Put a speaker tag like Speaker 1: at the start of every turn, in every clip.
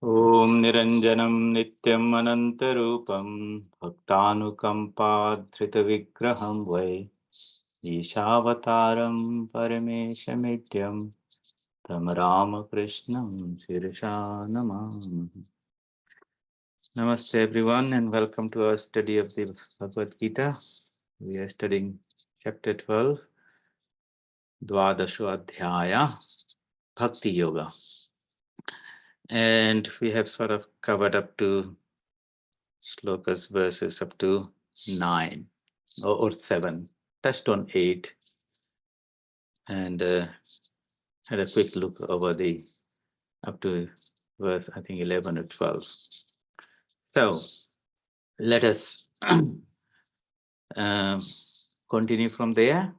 Speaker 1: Om Niranjanam Nityam Anantarupam Bhaktanukampa Vigraham Vai Ishavataram Parameshamidhyam Tam Ramakrishnam Shirsha Namam. Namaste everyone and welcome to our study of the Bhagavad Gita. We are studying chapter 12, Dvadasho Adhyaya, Bhakti Yoga. And we have sort of covered up to slokas verses up to 9 or 7, touched on 8, and had a quick look over the up to verse, I think 11 or 12. So let us continue from there.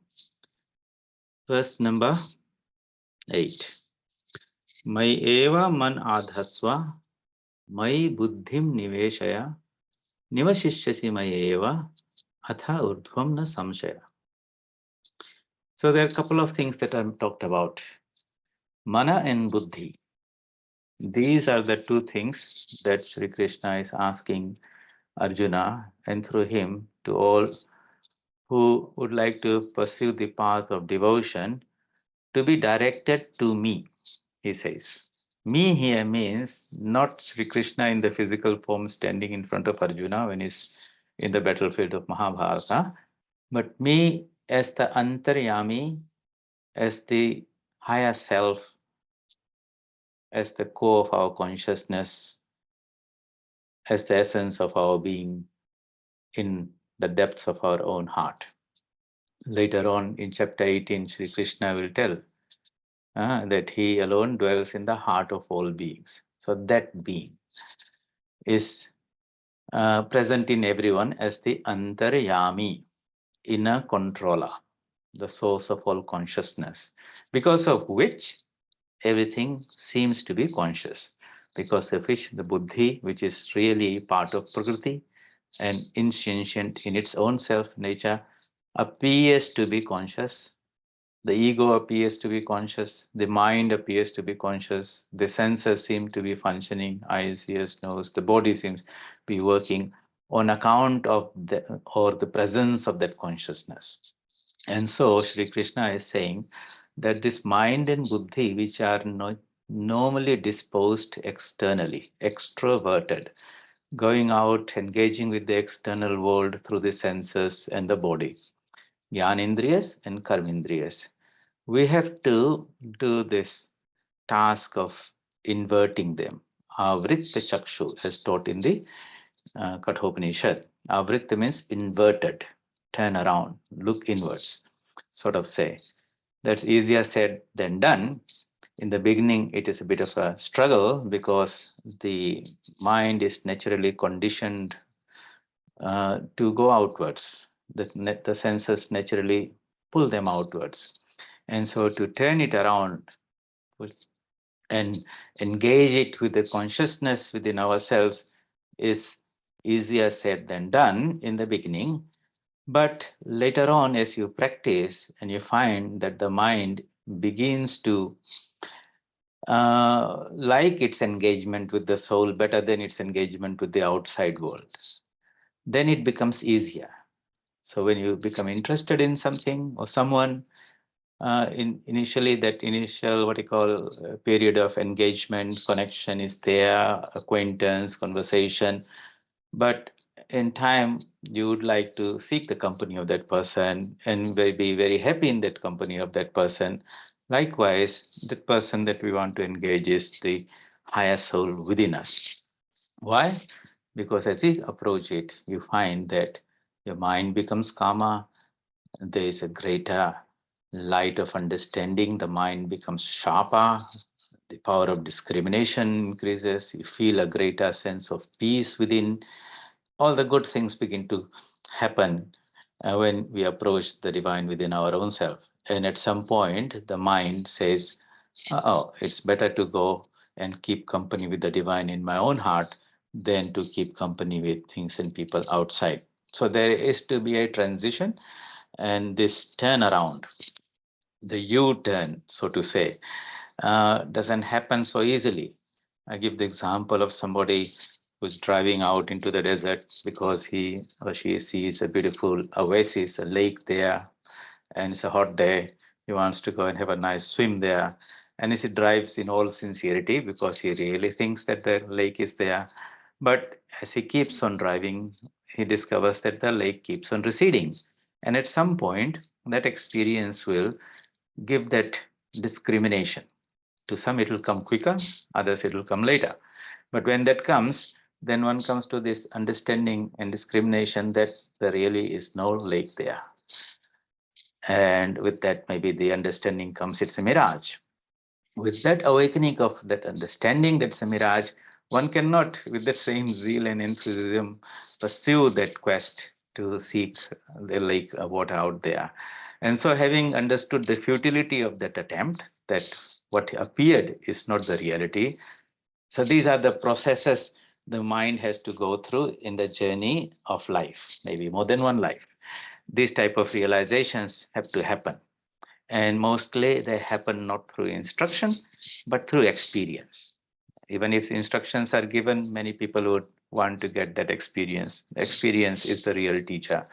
Speaker 1: Verse number 8. Mai eva man adhasva, mai buddhim niveshaya, nivashishyasi mai eva, atha urdhvam na samshaya. So there are a couple of things that I've talked about. Mana and buddhi. These are the two things that Sri Krishna is asking Arjuna and through him to all who would like to pursue the path of devotion to be directed to me, he says. Me here means not Sri Krishna in the physical form standing in front of Arjuna when he's in the battlefield of Mahabharata, but me as the Antaryami, as the higher self, as the core of our consciousness, as the essence of our being in the depths of our own heart. Later on in chapter 18, Sri Krishna will tell that he alone dwells in the heart of all beings. So that being is present in everyone as the Antaryami, inner controller, the source of all consciousness, because of which everything seems to be conscious. Because of which the buddhi, which is really part of Prakriti and insentient in its own self nature, appears to be conscious. The ego appears to be conscious. The mind appears to be conscious. The senses seem to be functioning. Eyes, ears, nose. The body seems to be working on account of the presence of that consciousness. And so Sri Krishna is saying that this mind and buddhi, which are normally disposed externally, extroverted, going out, engaging with the external world through the senses and the body, Jnanendriyas and Karmendriyas. We have to do this task of inverting them. Vritta Chakshu, as taught in the Kathopanishad. Vritta means inverted, turn around, look inwards, sort of say. That's easier said than done. In the beginning, it is a bit of a struggle because the mind is naturally conditioned to go outwards. The senses naturally pull them outwards. And so to turn it around and engage it with the consciousness within ourselves is easier said than done in the beginning. But later on, as you practice and you find that the mind begins to like its engagement with the soul better than its engagement with the outside world, then it becomes easier. So when you become interested in something or someone, initially that initial what you call period of engagement, connection is there, acquaintance, conversation, but in time you would like to seek the company of that person and be very happy in that company of that person. Likewise, that person that we want to engage is the higher soul within us. Why? Because as you approach it, you find that your mind becomes calmer, there is a greater light of understanding, the mind becomes sharper, the power of discrimination increases, you feel a greater sense of peace within. All the good things begin to happen when we approach the divine within our own self. And at some point, the mind says, oh, it's better to go and keep company with the divine in my own heart than to keep company with things and people outside. So there is to be a transition and this turnaround, the U-turn, so to say, doesn't happen so easily. I give the example of somebody who's driving out into the desert because he or she sees a beautiful oasis, a lake there, and it's a hot day. He wants to go and have a nice swim there. And as he drives in all sincerity, because he really thinks that the lake is there. But as he keeps on driving, he discovers that the lake keeps on receding. And at some point, that experience will give that discrimination. To some, it will come quicker, others, it will come later. But when that comes, then one comes to this understanding and discrimination that there really is no lake there. And with that, maybe the understanding comes, it's a mirage. With that awakening of that understanding that's a mirage, one cannot, with the same zeal and enthusiasm, pursue that quest to seek the lake water out there. And so, having understood the futility of that attempt, that what appeared is not the reality, so these are the processes the mind has to go through in the journey of life, maybe more than one life. These type of realizations have to happen. And mostly they happen not through instruction, but through experience. Even if instructions are given, many people would want to get that experience. Experience is the real teacher.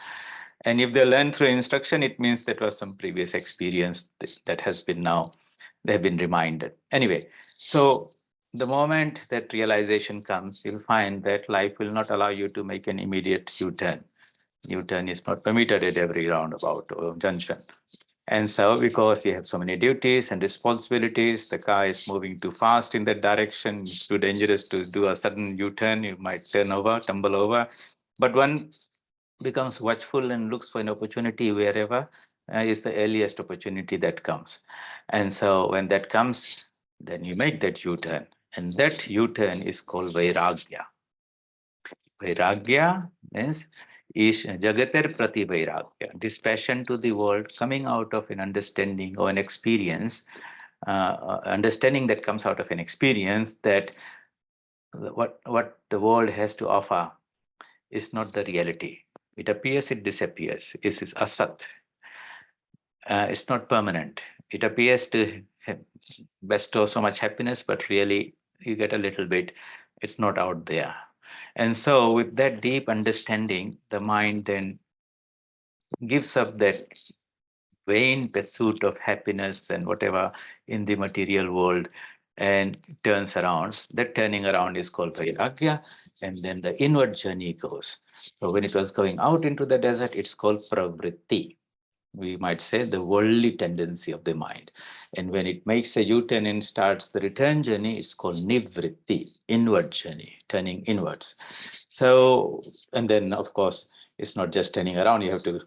Speaker 1: And if they learn through instruction, it means that was some previous experience that has been now, they've been reminded. Anyway, so the moment that realization comes, you'll find that life will not allow you to make an immediate U-turn. U-turn is not permitted at every roundabout or junction. And so, because you have so many duties and responsibilities, the car is moving too fast in that direction, it's too dangerous to do a sudden U-turn, you might turn over, tumble over. But one becomes watchful and looks for an opportunity wherever is the earliest opportunity that comes. And so, when that comes, then you make that U-turn. And that U-turn is called Vairagya. Vairagya means is Jagater Prati Vairagya, dispassion to the world coming out of an understanding or an experience, understanding that comes out of an experience that what the world has to offer is not the reality. It appears, it disappears. It is asat. It's not permanent. It appears to bestow so much happiness, but really you get a little bit. It's not out there. And so, with that deep understanding, the mind then gives up that vain pursuit of happiness and whatever in the material world and turns around. That turning around is called vairagya, and then the inward journey goes. So, when it was going out into the desert, it's called pravritti. We might say the worldly tendency of the mind. And when it makes a U-turn and starts the return journey, it's called nivritti, inward journey, turning inwards. So, and then of course, it's not just turning around, you have to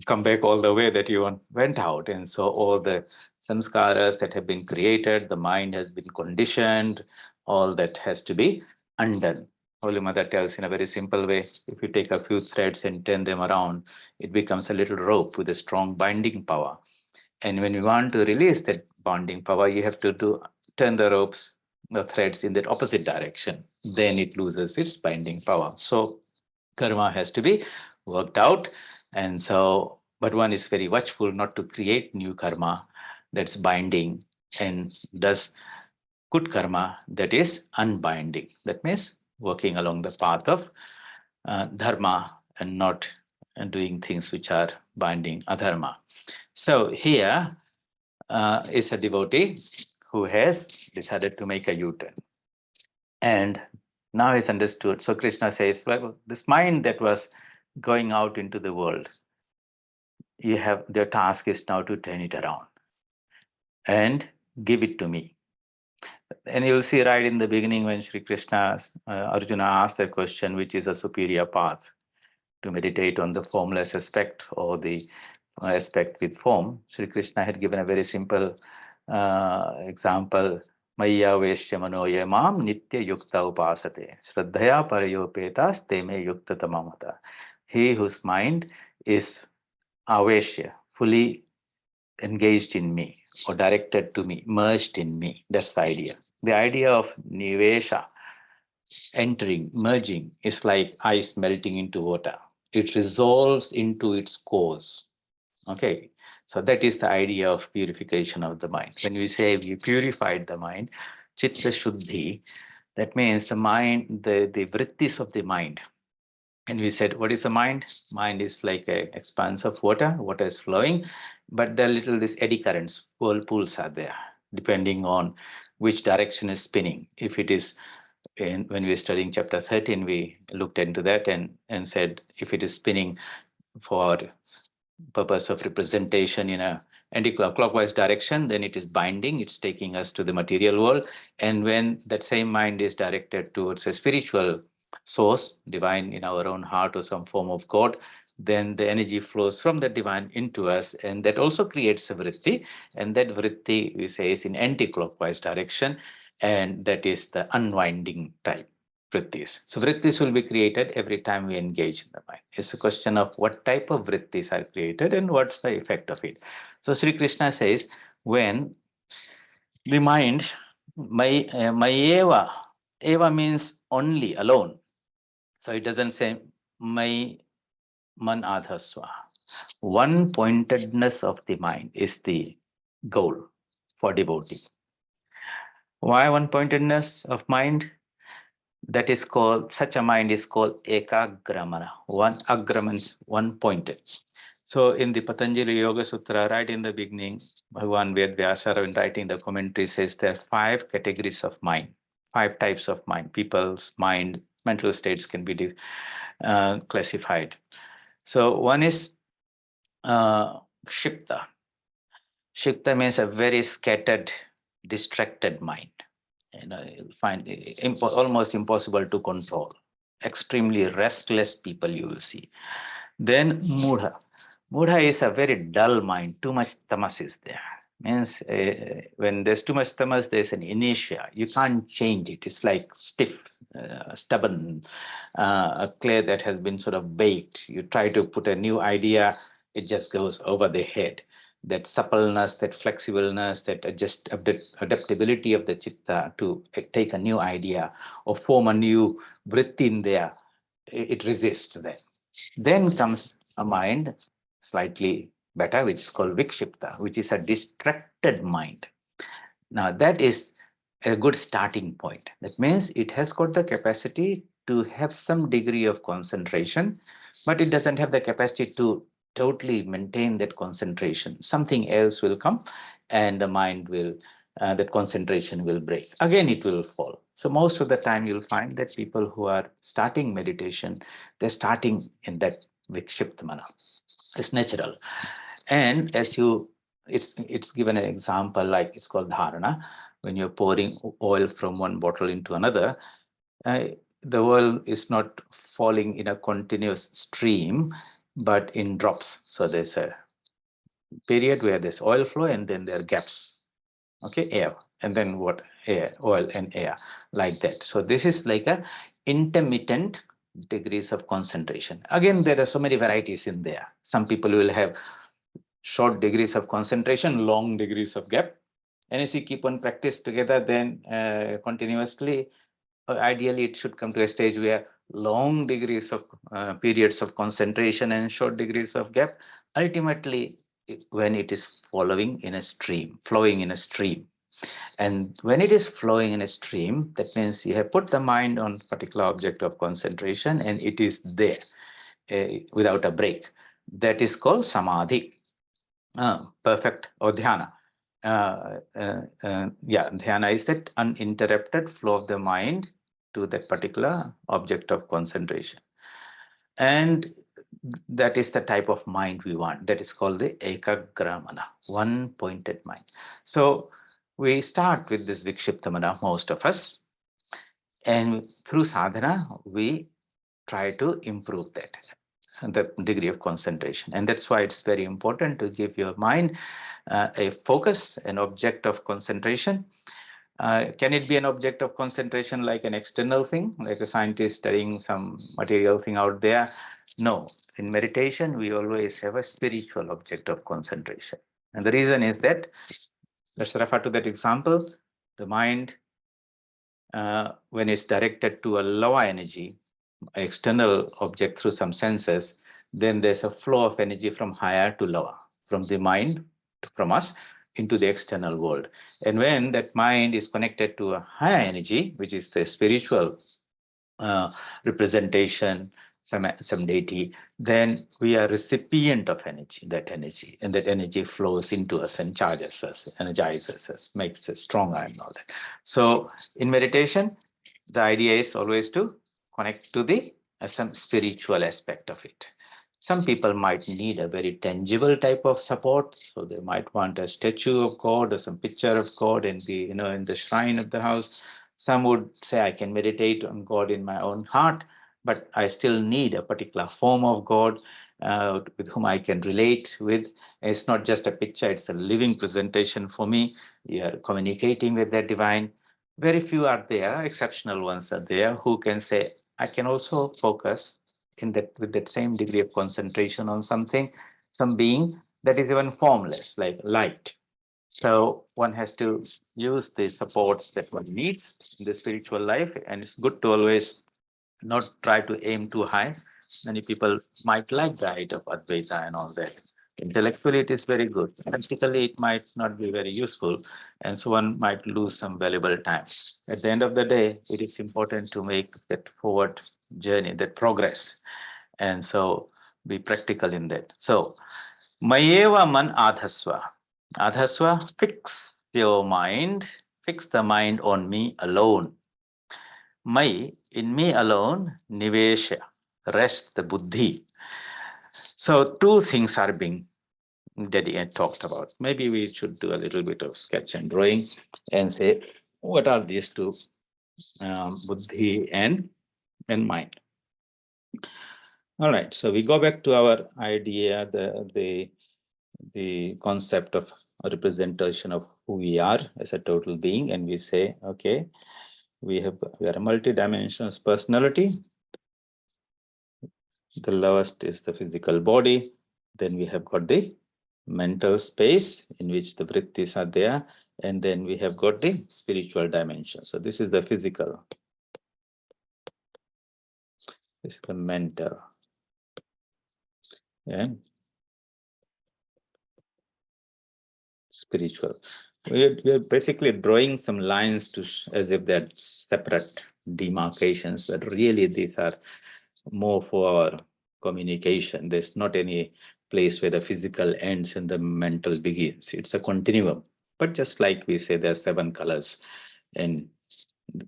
Speaker 1: come back all the way that you went out. And so all the samskaras that have been created, the mind has been conditioned, all that has to be undone. Holy Mother tells in a very simple way, if you take a few threads and turn them around, it becomes a little rope with a strong binding power. And when you want to release that bonding power, you have to turn the ropes, the threads in that opposite direction. Then it loses its binding power. So karma has to be worked out. And so, but one is very watchful not to create new karma that's binding and does good karma that is unbinding. That means working along the path of dharma and not doing things which are binding adharma. So here is a devotee who has decided to make a U-turn. And now he's understood. So Krishna says, well, this mind that was going out into the world, you have the task is now to turn it around and give it to me. And you'll see right in the beginning when Sri Krishna, Arjuna asked the question, which is a superior path to meditate on the formless aspect or the aspect with form. Sri Krishna had given a very simple example. Maya Veshya Manoya Mam Nitya Yukta Upasate Shraddhaya Parayopetas Teme Yukta Tamamata. He whose mind is aveshya, fully engaged in me or directed to me, merged in me. That's the idea. The idea of nivesha, entering, merging, is like ice melting into water. It resolves into its cause. Okay, so that is the idea of purification of the mind. When we say we purified the mind, chitta shuddhi, That means the mind, the vrittis of the mind. And we said, what is the mind? Mind is like an expanse of water. Water is flowing, but there are little these eddy currents, whirlpools are there, depending on which direction is spinning. If it is when we were studying chapter 13, we looked into that and said if it is spinning for purpose of representation in a anti-clockwise direction, then it is binding, it's taking us to the material world. And when that same mind is directed towards a spiritual source, divine in our own heart or some form of God, then the energy flows from the divine into us, and that also creates a vritti. And that vritti, we say, is in anti-clockwise direction, and that is the unwinding type vrittis. So vrittis will be created every time we engage in the mind. It's a question of what type of vrittis are created and what's the effect of it. So Sri Krishna says, when the mind, my eva means only, alone. So it doesn't say my man adhasva. One pointedness of the mind is the goal for devotee. Why one pointedness of mind? That is called, such a mind is called ekagramana. One agra means one pointed. So in the Patanjali Yoga Sutra, right in the beginning, Bhagavan Ved Vyasa, when writing the commentary, says there are 5 categories of mind, 5 types of mind. People's mind, mental states can be classified. So one is Shipta. Shipta means a very scattered, distracted mind. You'll find it almost impossible to control. Extremely restless people you will see. Then Mudha. Mudha is a very dull mind. Too much tamas is there. Means when there's too much tamas, there's an inertia. You can't change it. It's like stiff, stubborn, a clay that has been sort of baked. You try to put a new idea, it just goes over the head. That suppleness, that flexibleness, that adaptability of the chitta to take a new idea or form a new vritti in there, it resists that. Then comes a mind slightly better, which is called vikshipta, which is a distracted mind. Now that is a good starting point. That means it has got the capacity to have some degree of concentration, but it doesn't have the capacity to totally maintain that concentration. Something else will come and the mind will, that concentration will break. Again, it will fall. So most of the time you'll find that people who are starting meditation, they're starting in that vikshipta mana. It's natural. And as you, it's given an example, like it's called dharana. When you're pouring oil from one bottle into another, uh, the oil is not falling in a continuous stream, but in drops. So there's a period where there's oil flow and then there are gaps. Okay, air, and then what? Air, oil and air, like that. So this is like a intermittent degrees of concentration. Again, there are so many varieties in there. Some people will have short degrees of concentration, long degrees of gap. And as you keep on practice together, then continuously, ideally it should come to a stage where long degrees of periods of concentration and short degrees of gap. Ultimately, when it is flowing in a stream. And when it is flowing in a stream, that means you have put the mind on particular object of concentration and it is there without a break. That is called samadhi. Perfect, or dhyana. Yeah, dhyana is that uninterrupted flow of the mind to that particular object of concentration. And that is the type of mind we want. That is called the ekagramana, one pointed mind. So we start with this vikshiptamana, most of us. And through sadhana, we try to improve that, the degree of concentration. And that's why it's very important to give your mind a focus, an object of concentration. Can it be an object of concentration like an external thing, like a scientist studying some material thing out there? No. In meditation, we always have a spiritual object of concentration. And the reason is that, let's refer to that example, the mind, when it's directed to a lower energy, external object through some senses, then there's a flow of energy from higher to lower, from the mind, from us into the external world. And when that mind is connected to a higher energy, which is the spiritual uh, representation, some deity, then we are recipient of energy, and that energy flows into us and charges us, energizes us, makes us stronger and all that. So in meditation, the idea is always to connect to the some spiritual aspect of it. Some people might need a very tangible type of support, so they might want a statue of God or some picture of God in the in the shrine of the house. Some would say, I can meditate on God in my own heart, but I still need a particular form of God with whom I can relate with. It's not just a picture, it's a living presentation for me. We are communicating with the divine. Very few are there, exceptional ones are there, who can say, I can also focus in that with that same degree of concentration on something, some being that is even formless, like light. So one has to use the supports that one needs in the spiritual life, and it's good to always not try to aim too high. Many people might like the idea of Advaita and all that. Intellectually, it is very good. Practically, it might not be very useful, and so one might lose some valuable time. At the end of the day, it is important to make that forward journey, that progress, and so be practical in that. So, Mayeva man adhasva. Adhasva, fix your mind, fix the mind on me alone. May, in me alone, nivesha, rest the buddhi. So two things are being talked about. Maybe we should do a little bit of sketch and drawing and say, what are these two, buddhi and mind? All right, so we go back to our idea, the concept of a representation of who we are as a total being, and we say, okay, we are a multidimensional personality. The lowest is the physical body. Then we have got the mental space in which the vrittis are there, and then we have got the spiritual dimension. So this is the physical, this is the mental, and spiritual. We are basically drawing some lines to as if they're separate demarcations, but really these are more for our communication. There's not any place where the physical ends and the mental begins. It's a continuum. But just like we say, there are 7 colors, and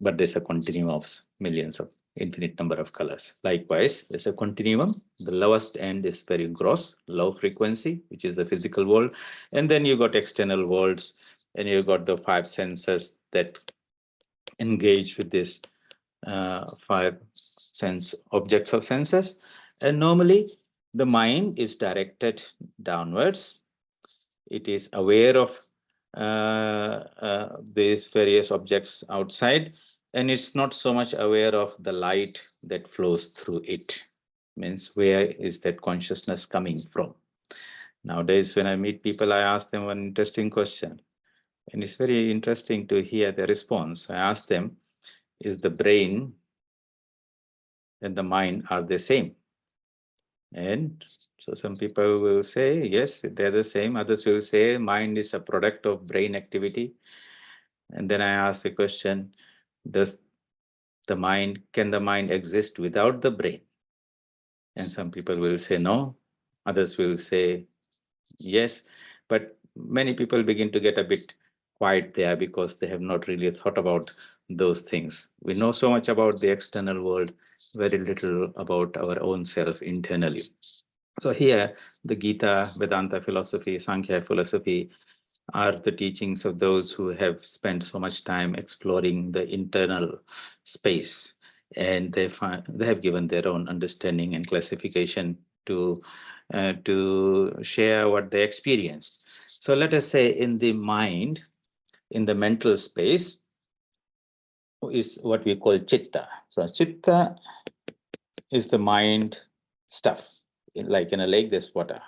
Speaker 1: but there's a continuum of millions of infinite number of colors. Likewise, there's a continuum. The lowest end is very gross, low frequency, which is the physical world. And then you got external worlds, and you got the 5 senses that engage with this 5 sense objects of senses. And normally the mind is directed downwards. It is aware of these various objects outside, and it's not so much aware of the light that flows through it. Means, where is that consciousness coming from? Nowadays, when I meet people, I ask them one interesting question, and it's very interesting to hear the response. I ask them, is the brain and the mind are the same? And so some people will say, yes, they're the same. Others will say, mind is a product of brain activity. And then I ask the question, can the mind exist without the brain? And some people will say no. Others will say yes. But many people begin to get a bit quiet there because they have not really thought about those things. We know so much about the external world, very little about our own self internally. So here, the Gita, Vedanta philosophy, Sankhya philosophy are the teachings of those who have spent so much time exploring the internal space, and they have given their own understanding and classification to share what they experienced. So let us say in the mind, in the mental space, is what we call chitta. So chitta is the mind stuff. Like in a lake, there's water.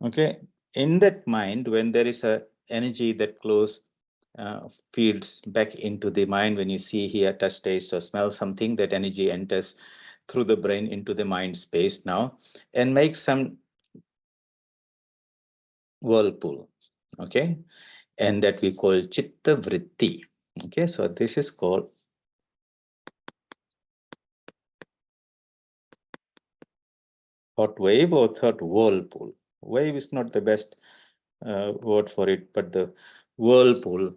Speaker 1: Okay, in that mind, when there is a energy that flows, feeds back into the mind, when you see, hear, touch, taste, or smell something, that energy enters through the brain into the mind space now and makes some whirlpool. Okay, and that we call chitta vritti. Okay, so this is called thought wave or thought whirlpool. Wave is not the best word for it, but the whirlpool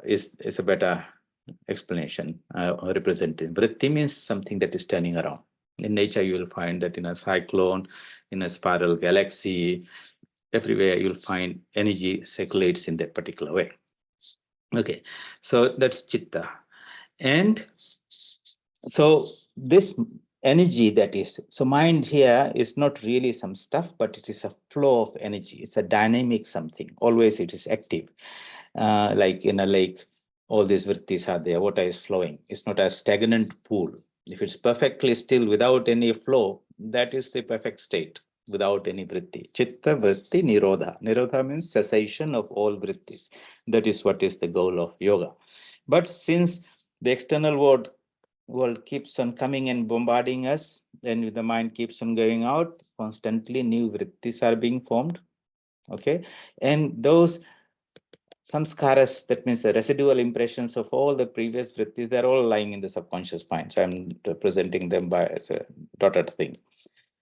Speaker 1: is a better explanation or representative. Vritti means something that is turning around. In nature, you will find that in a cyclone, in a spiral galaxy, everywhere you'll find energy circulates in that particular way. Okay, so that's chitta. And so this energy that is, so mind here is not really some stuff, but it is a flow of energy. It's a dynamic something. Always it is active. Like in a lake, all these vrittis are there. Water is flowing. It's not a stagnant pool. If it's perfectly still without any flow, that is the perfect state without any vritti. Chitta vritti nirodha. Nirodha means cessation of all vrittis. That is what is the goal of yoga. But since the external world keeps on coming and bombarding us, then the mind keeps on going out, constantly new vrittis are being formed. Okay, and those samskaras, that means the residual impressions of all the previous vrittis, they're all lying in the subconscious mind. So I'm representing them by as a dotted thing.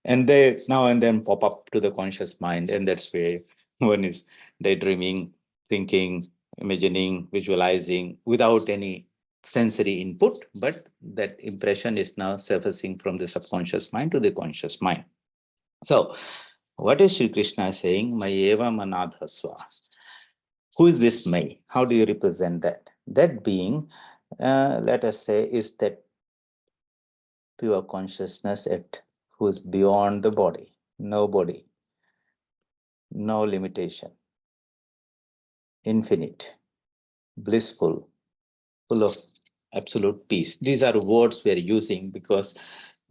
Speaker 1: And they now and then pop up to the conscious mind, and that's where one is daydreaming, thinking, imagining, visualizing without any sensory input, but that impression is now surfacing from the subconscious mind to the conscious mind. So, what is Sri Krishna saying? Mayeva manadhasva. Who is this May? How do you represent that? That being, let us say, is that pure consciousness at who is beyond the body, no body, no limitation, infinite, blissful, full of absolute peace. These are words we are using because,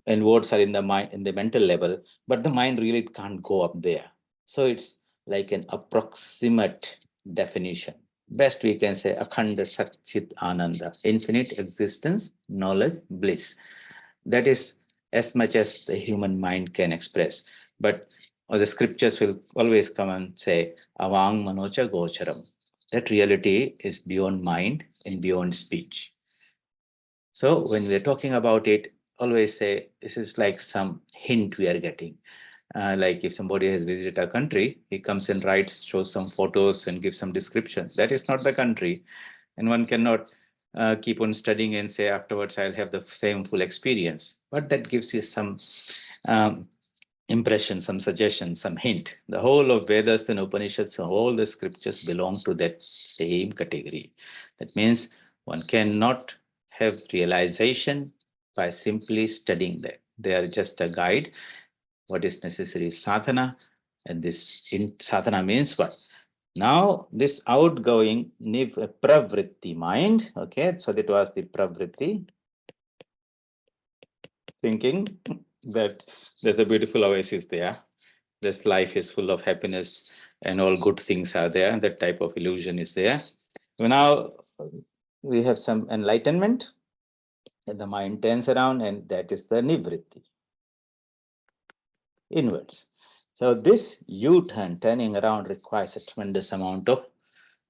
Speaker 1: and words are in the mind, in the mental level, but the mind really can't go up there. So it's like an approximate definition. Best we can say akhanda satchit ananda, infinite existence, knowledge, bliss. That is as much as the human mind can express. But the scriptures will always come and say avang manocha gocharam. That reality is beyond mind and beyond speech. So when we're talking about it, always say this is like some hint we are getting. Like if somebody has visited a country, he comes and writes, shows some photos and gives some description. That is not the country. And one cannot keep on studying and say afterwards I'll have the same full experience. But that gives you some um, impression, some suggestion, some hint. The whole of Vedas and Upanishads, all the scriptures belong to that same category. That means one cannot have realization by simply studying them. They are just a guide. What is necessary is sadhana, and this in sadhana means what? Now, this outgoing pravritti mind, okay, so that was the pravritti, thinking that there's a beautiful oasis there. This life is full of happiness and all good things are there. That type of illusion is there. So now we have some enlightenment, and the mind turns around, and that is the nivritti, inwards. So this U-turn, turning around, requires a tremendous amount of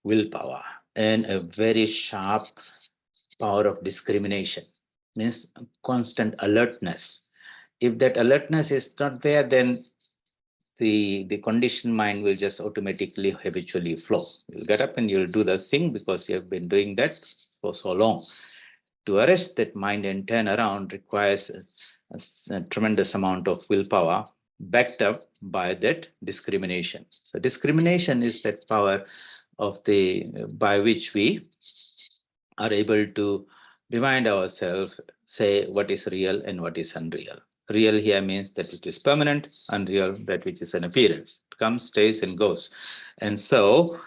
Speaker 1: willpower and a very sharp power of discrimination, means constant alertness. If that alertness is not there, then the conditioned mind will just automatically habitually flow. You'll get up and you'll do the thing because you have been doing that for so long. To arrest that mind and turn around requires a tremendous amount of willpower backed up by that discrimination. So discrimination is that power of the by which we are able to remind ourselves, say what is real and what is unreal. Real here means that which is permanent, unreal, that which is an appearance. It comes, stays, and goes. And so,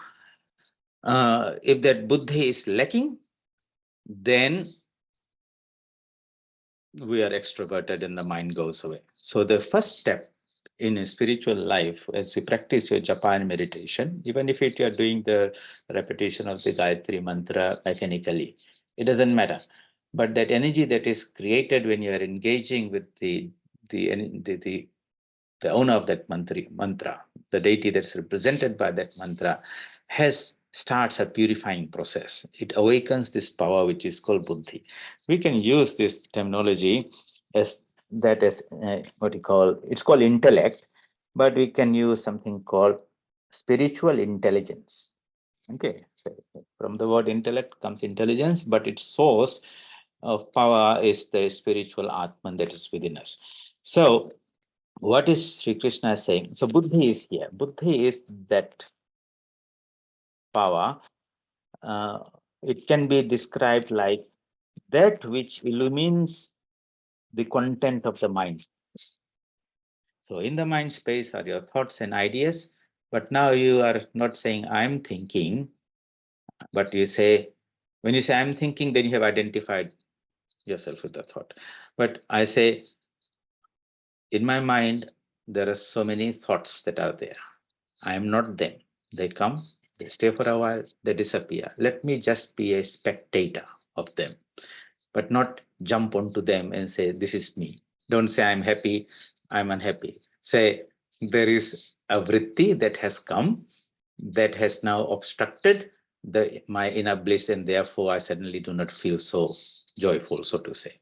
Speaker 1: if that buddhi is lacking, then we are extroverted and the mind goes away. So, the first step in a spiritual life, as you practice your japa and meditation, even if you are doing the repetition of the Gayatri mantra mechanically, it doesn't matter. But that energy that is created when you are engaging with the the owner of that mantra, the deity that's represented by that mantra, starts a purifying process. It awakens this power which is called buddhi. We can use this terminology as what you call, it's called intellect, but we can use something called spiritual intelligence. Okay, so from the word intellect comes intelligence, but its source of power is the spiritual Atman that is within us. So what is Sri Krishna saying? So buddhi is here. Buddhi is that power. Uh, it can be described like that which illumines the content of the mind. So in the mind space are your thoughts and ideas, but now you are not saying I'm thinking, but you say, when you say I'm thinking, then you have identified yourself with the thought. But I say, in my mind, there are so many thoughts that are there. I am not them. They come, they stay for a while, they disappear. Let me just be a spectator of them, but not jump onto them and say, this is me. Don't say, I'm happy, I'm unhappy. Say, there is a vritti that has come, that has now obstructed my inner bliss, and therefore I suddenly do not feel so joyful, so to say.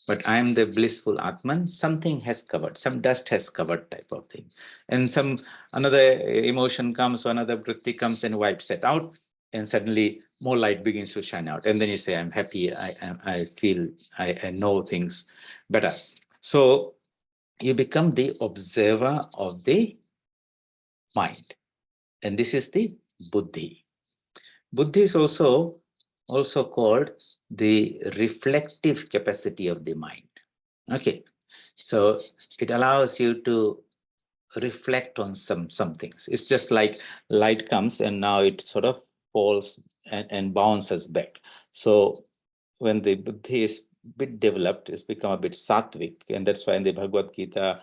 Speaker 1: But I am the blissful Atman. Something has covered, some dust has covered, type of thing. And some another emotion comes, or another vritti comes and wipes that out, and suddenly more light begins to shine out. And then you say, I'm happy, I feel, I know things better. So you become the observer of the mind. And this is the buddhi. Buddhi is also called the reflective capacity of the mind. Okay, so it allows you to reflect on some things. It's just like light comes and now it sort of falls and bounces back. So when the buddhi is a bit developed, it's become a bit sattvic, and that's why in the Bhagavad Gita,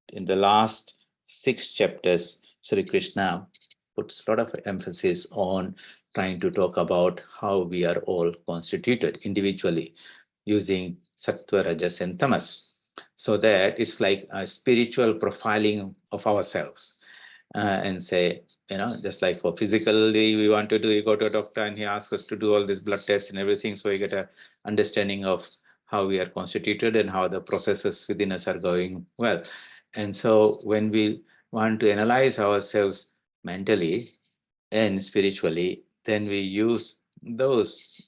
Speaker 1: in the last 6 chapters, Sri Krishna puts a lot of emphasis on trying to talk about how we are all constituted individually using sattva, rajas, and tamas, so that it's like a spiritual profiling of ourselves. And say, just like for physically, we want to do, you go to a doctor and he asks us to do all these blood tests and everything, so we get a understanding of how we are constituted and how the processes within us are going well. And so when we want to analyze ourselves mentally and spiritually, then we use those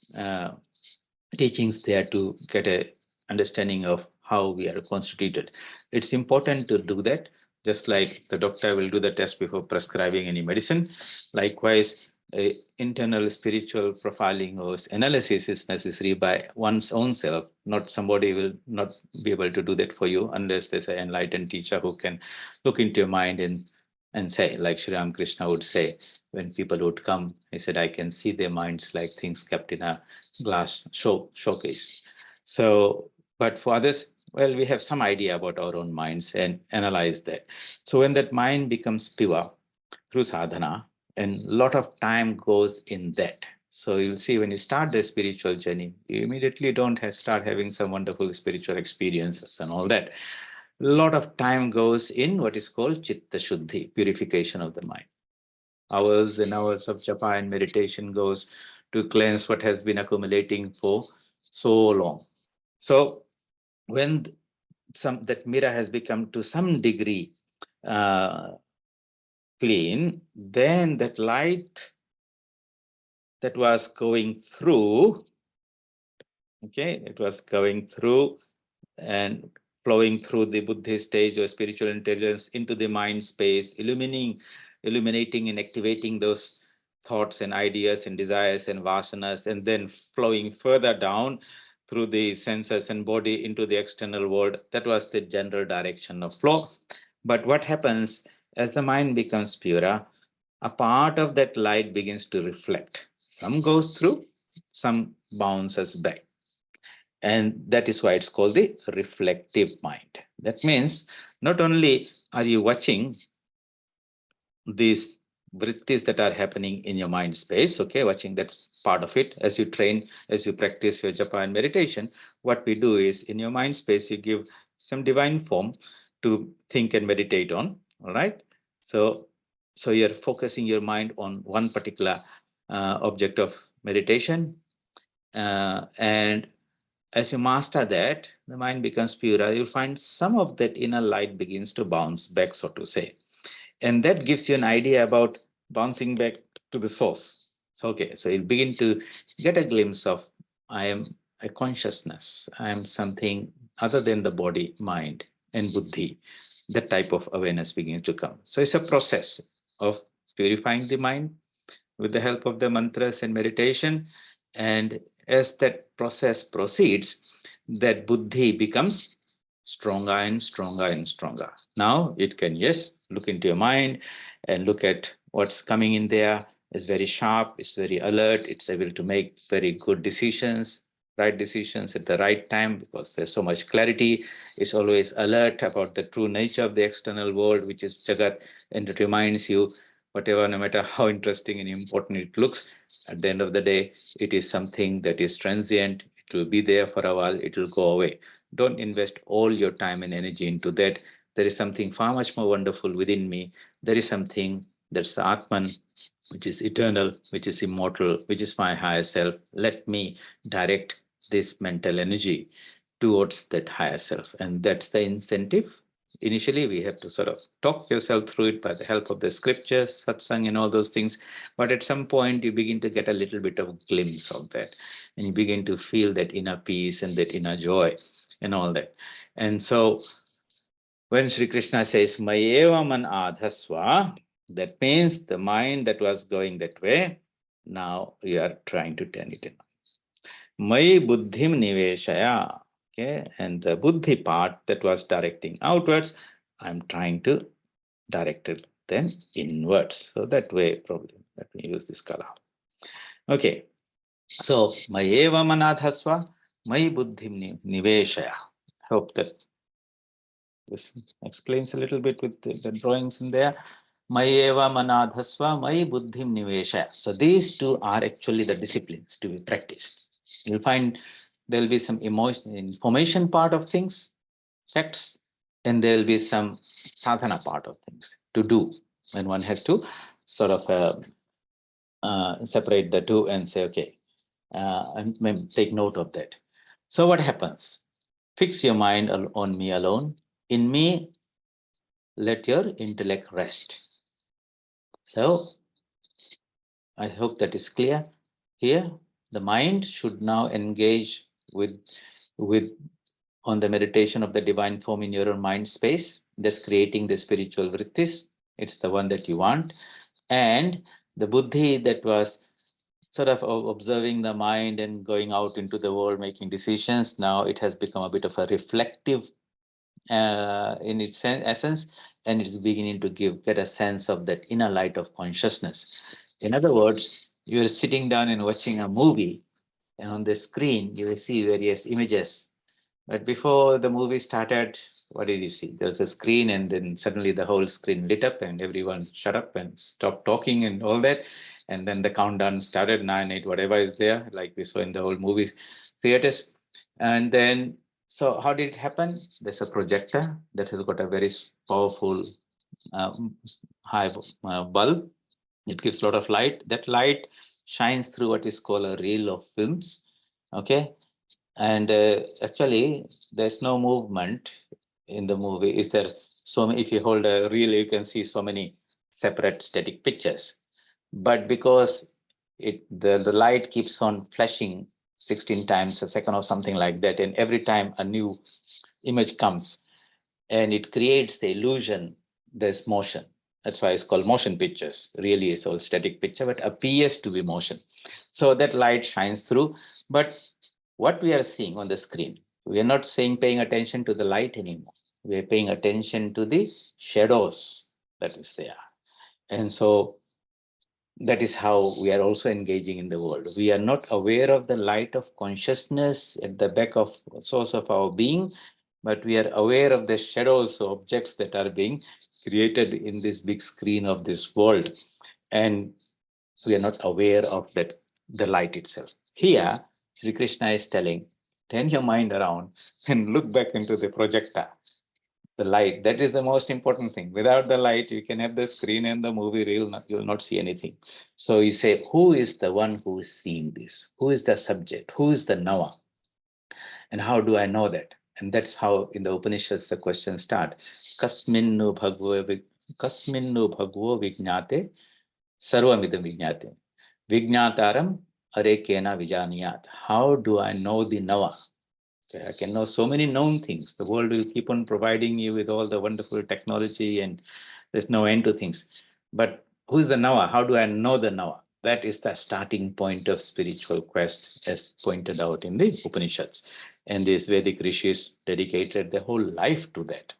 Speaker 1: teachings there to get a understanding of how we are constituted. It's important to do that, just like the doctor will do the test before prescribing any medicine. Likewise, internal spiritual profiling or analysis is necessary by one's own self. Not somebody will not be able to do that for you unless there's an enlightened teacher who can look into your mind and say, like Sri Ramakrishna would say, when people would come, he said, I can see their minds like things kept in a glass showcase. So, but for others, well, we have some idea about our own minds and analyze that. So when that mind becomes pure through sadhana, and a lot of time goes in that. So you'll see when you start the spiritual journey, you immediately don't start having some wonderful spiritual experiences and all that. A lot of time goes in what is called chitta shuddhi, purification of the mind. Hours and hours of japa and meditation goes to cleanse what has been accumulating for so long. So when that mirror has become to some degree uh, clean, then that light that was going through, okay, it was going through and flowing through the Buddhist stage or spiritual intelligence into the mind space, illuminating and activating those thoughts and ideas and desires and vasanas, and then flowing further down through the senses and body into the external world. That was the general direction of flow. But what happens as the mind becomes purer, a part of that light begins to reflect. Some goes through, some bounces back. And that is why it's called the reflective mind. That means not only are you watching these vrittis that are happening in your mind space, okay, watching that's part of it. As you train, as you practice your japa and meditation, what we do is in your mind space, you give some divine form, to think and meditate on. All right. So, so you're focusing your mind on one particular object of meditation, and as you master that, the mind becomes purer. You'll find some of that inner light begins to bounce back, so to say, and that gives you an idea about bouncing back to the source. So okay, so you'll begin to get a glimpse of I am a consciousness, I am something other than the body, mind, and buddhi. That type of awareness begins to come. So it's a process of purifying the mind with the help of the mantras and meditation. And as that process proceeds, that buddhi becomes stronger and stronger and stronger. Now it can, yes, look into your mind and look at what's coming in there. It's very sharp, it's very alert, it's able to make very good decisions, right decisions at the right time, because there's so much clarity. It's always alert about the true nature of the external world, which is Jagat, and it reminds you whatever, no matter how interesting and important it looks, at the end of the day, it is something that is transient. It will be there for a while, it will go away. Don't invest all your time and energy into that. There is something far much more wonderful within me. There is something that's the Atman, which is eternal, which is immortal, which is my higher self. Let me direct this mental energy towards that higher self. And that's the incentive. Initially, we have to sort of talk yourself through it by the help of the scriptures, satsang, and all those things. But at some point, you begin to get a little bit of glimpse of that, and you begin to feel that inner peace and that inner joy and all that. And so when Sri Krishna says, Mayeva man adhasva, that means the mind that was going that way, now you are trying to turn it in. Mai buddhim niveshaya. Okay, and the buddhi part that was directing outwards, I'm trying to direct it then inwards. So that way, probably, let me use this color. Okay, so Mayeva manadhasva, Mai buddhim niveshaya. Hope that this explains a little bit with the drawings in there. Mayeva manadhasva, Mai buddhim nivesha. So these two are actually the disciplines to be practiced. You'll find there'll be some emotion, information part of things, facts, and there'll be some sadhana part of things to do. And one has to sort of separate the two and say, okay, and take note of that. So what happens? Fix your mind on me alone. In me, let your intellect rest. So I hope that is clear. Here, the mind should now engage with on the meditation of the divine form in your own mind space. That's creating the spiritual vrittis. It's the one that you want. And the buddhi that was sort of observing the mind and going out into the world making decisions, now it has become a bit of a reflective in its essence, and it's beginning to get a sense of that inner light of consciousness. In other words, you're sitting down and watching a movie, and on the screen you will see various images. But before the movie started, what did you see? There was a screen, and then suddenly the whole screen lit up, and everyone shut up and stopped talking and all that. And then the countdown started, 9, 8, whatever is there, like we saw in the old movie theaters. And then, so how did it happen? There's a projector that has got a very powerful high bulb. It gives a lot of light. That light shines through what is called a reel of films. Okay, and actually there's no movement in the movie. Is there? So if you hold a reel, you can see so many separate static pictures. But because the light keeps on flashing 16 times a second or something like that, and every time a new image comes, and it creates the illusion there's motion. That's why it's called motion pictures. Really, it's all static picture, but appears to be motion. So that light shines through. But what we are seeing on the screen, we are not paying attention to the light anymore. We are paying attention to the shadows that is there. And so that is how we are also engaging in the world. We are not aware of the light of consciousness at the back of source of our being, but we are aware of the shadows of objects that are being created in this big screen of this world. And we are not aware of that, the light itself. Here, Sri Krishna is telling, turn your mind around and look back into the projector. The light, that is the most important thing. Without the light, you can have the screen and the movie reel, you will not see anything. So you say, who is the one who is seeing this? Who is the subject? Who is the Nawa? And how do I know that? And that's how in the Upanishads the questions start. Kasminnu bhagavo vijnate sarvamidam vijnate. Vijnataram arekena vijaniyat. How do I know the Nava? Okay, I can know so many known things. The world will keep on providing you with all the wonderful technology and there's no end to things. But who's the Nava? How do I know the Nava? That is the starting point of spiritual quest, as pointed out in the Upanishads. And these Vedic rishis dedicated their whole life to that.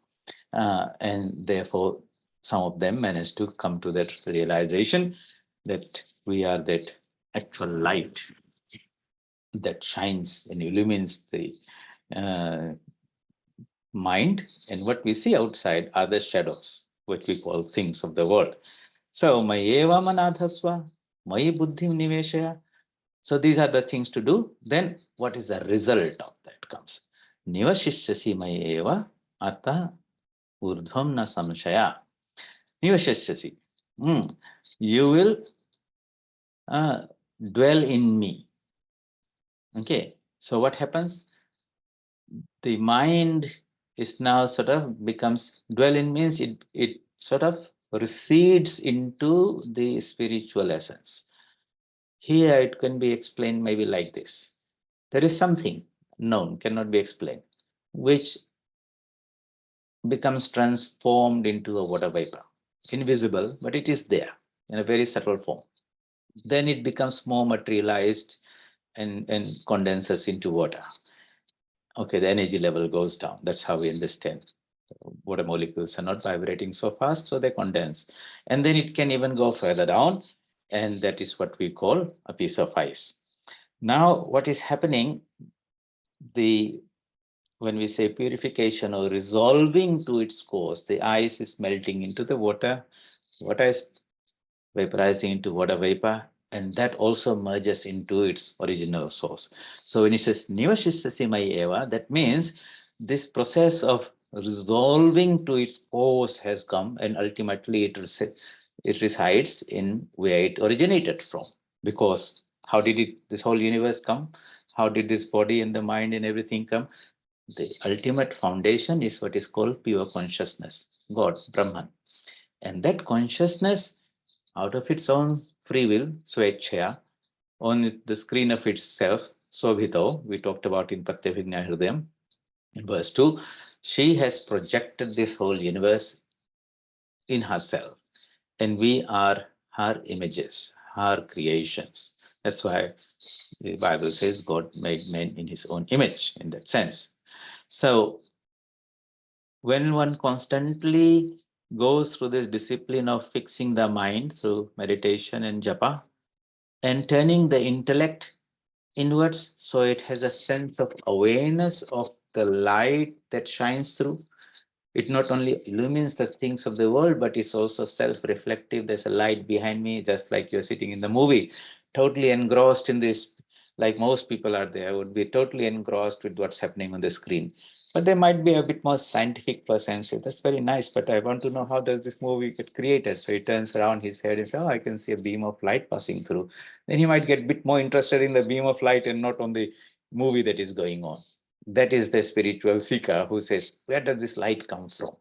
Speaker 1: And therefore, some of them managed to come to that realization that we are that actual light that shines and illumines the uh, mind, and what we see outside are the shadows, what we call things of the world. So, mayeva manadhasva, mayi buddhim niveshaya. So, these are the things to do. Then, what is the result of that comes? Nivashishyasi mayeva ata urdhvam na samshaya. Nivashishyasi. You will dwell in me. Okay. So, what happens? The mind is now sort of becomes dwell in means it sort of recedes into the spiritual essence. Here it can be explained maybe like this. There is something known, cannot be explained, which becomes transformed into a water vapor. Invisible, but it is there in a very subtle form. Then it becomes more materialized and condenses into water. Okay, the energy level goes down. That's how we understand. Water molecules are not vibrating so fast, so they condense. And then it can even go further down, and that is what we call a piece of ice. Now, what is happening, the when we say purification or resolving to its course, the ice is melting into the water is vaporizing into water vapor, and that also merges into its original source. So when it says Nivashisyasimai Eva, that means this process of resolving to its course has come, and ultimately it resides in where it originated from. Because how did this whole universe come? How did this body and the mind and everything come? The ultimate foundation is what is called pure consciousness, God, Brahman. And that consciousness, out of its own free will, swechaya, on the screen of itself, Sobhito, we talked about in Pratyabhijna Hridayam, in verse 2, she has projected this whole universe in herself. And we are her images, her creations. That's why the Bible says God made man in his own image in that sense. So when one constantly goes through this discipline of fixing the mind through meditation and japa and turning the intellect inwards so it has a sense of awareness of the light that shines through, it not only illumines the things of the world, but it's also self-reflective. There's a light behind me, just like you're sitting in the movie, totally engrossed in this, like most people are there, would be totally engrossed with what's happening on the screen. But they might be a bit more scientific person and say, that's very nice, but I want to know how does this movie get created? So he turns around his head and says, oh, I can see a beam of light passing through. Then he might get a bit more interested in the beam of light and not on the movie that is going on. That is the spiritual seeker who says, where does this light come from?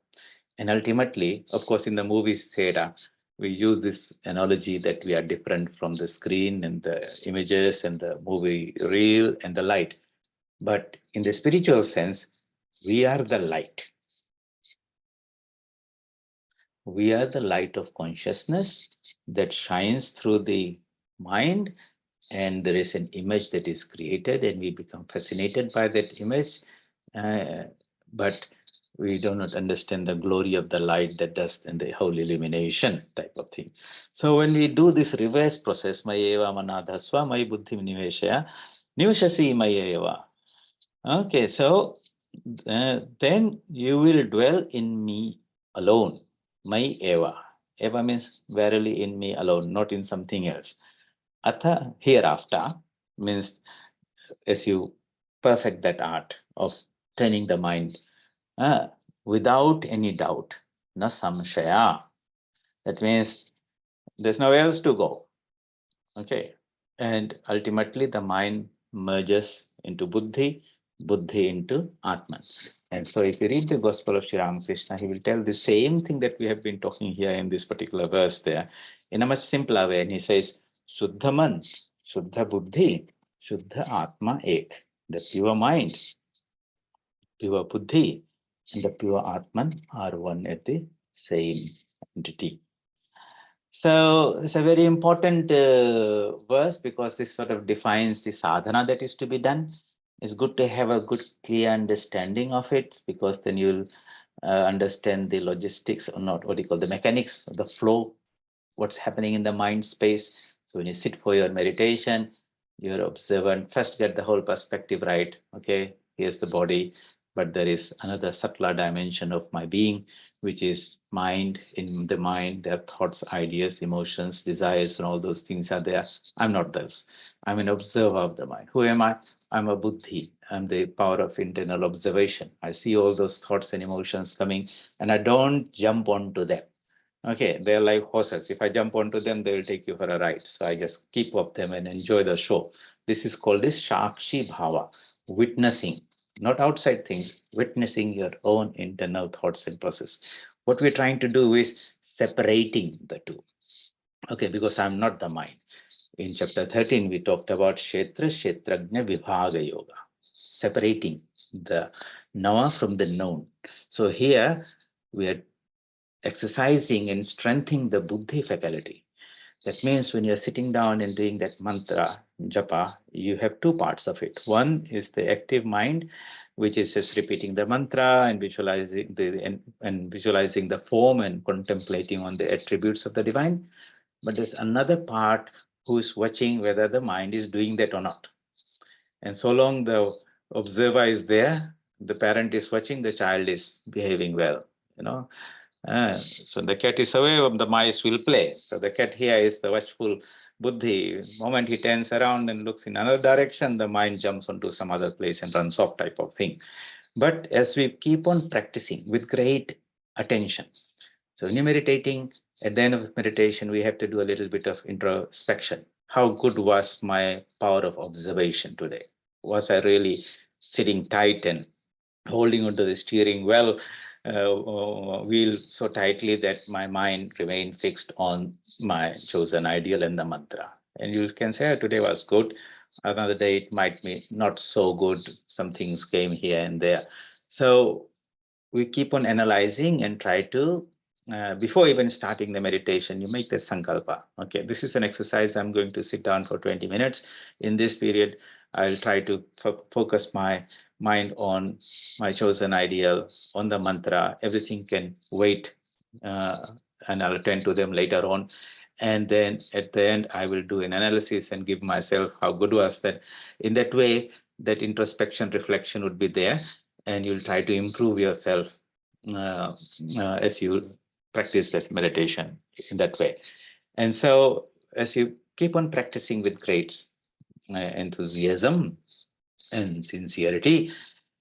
Speaker 1: And ultimately, of course, in the movie theater, we use this analogy that we are different from the screen and the images and the movie reel and the light. But in the spiritual sense, we are the light. We are the light of consciousness that shines through the mind, and there is an image that is created, and we become fascinated by that image. But we do not understand the glory of the light that does and the whole illumination type of thing. So when we do this reverse process, mayeva manadhasva, may buddhim niveshaya, nivashasi mayeva. Okay, so then you will dwell in me alone. My eva. Eva means verily in me alone, not in something else. Atha, hereafter, means as you perfect that art of turning the mind without any doubt. Na samshaya. That means there's nowhere else to go. Okay. And ultimately, the mind merges into buddhi, buddhi into Atman. And so, if you read the Gospel of Sri Ramakrishna, he will tell the same thing that we have been talking here in this particular verse there in a much simpler way. And he says, Shuddha man, Shuddha buddhi, Shuddha Atma ek. The pure mind, pure buddhi, and the pure Atman are one at the same entity. So it's a very important verse because this sort of defines the sadhana that is to be done. It's good to have a good, clear understanding of it because then you'll understand the logistics or not, what do you call the mechanics, the flow, what's happening in the mind space. So when you sit for your meditation, you're observant, first get the whole perspective right. Okay, here's the body, but there is another subtler dimension of my being, which is mind. In the mind, there are thoughts, ideas, emotions, desires, and all those things are there. I'm not those. I'm an observer of the mind. Who am I? I'm a buddhi. I'm the power of internal observation. I see all those thoughts and emotions coming, and I don't jump onto them. Okay, they're like horses. If I jump onto them, they will take you for a ride. So I just keep up them and enjoy the show. This is called this Shakshi Bhava, witnessing, not outside things, witnessing your own internal thoughts and process. What we're trying to do is separating the two. Okay, because I'm not the mind. In chapter 13, we talked about Kshetra, Kshetrajna, Vibhaga Yoga, separating the knower from the known. So here we are exercising and strengthening the buddhi faculty. That means when you're sitting down and doing that mantra, japa, you have two parts of it. One is the active mind, which is just repeating the mantra and visualizing and visualizing the form and contemplating on the attributes of the divine. But there's another part who is watching whether the mind is doing that or not. And so long the observer is there, the parent is watching, the child is behaving well. You know, so the cat is away, the mice will play. So the cat here is the watchful buddhi. The moment he turns around and looks in another direction, the mind jumps onto some other place and runs off type of thing. But as we keep on practicing with great attention, so in meditating, at the end of meditation, we have to do a little bit of introspection. How good was my power of observation today? Was I really sitting tight and holding onto the steering wheel so tightly that my mind remained fixed on my chosen ideal and the mantra? And you can say, "Oh, today was good. Another day it might be not so good. Some things came here and there." So we keep on analyzing and try to, before even starting the meditation, you make the sankalpa. Okay, this is an exercise. I'm going to sit down for 20 minutes. In this period, I'll try to focus my mind on my chosen ideal, on the mantra. Everything can wait, uh, and I'll attend to them later on. And then at the end, I will do an analysis and give myself how good was that. In that way, that introspection reflection would be there, and you'll try to improve yourself uh, as you practice this meditation in that way. And so, as you keep on practicing with great enthusiasm and sincerity,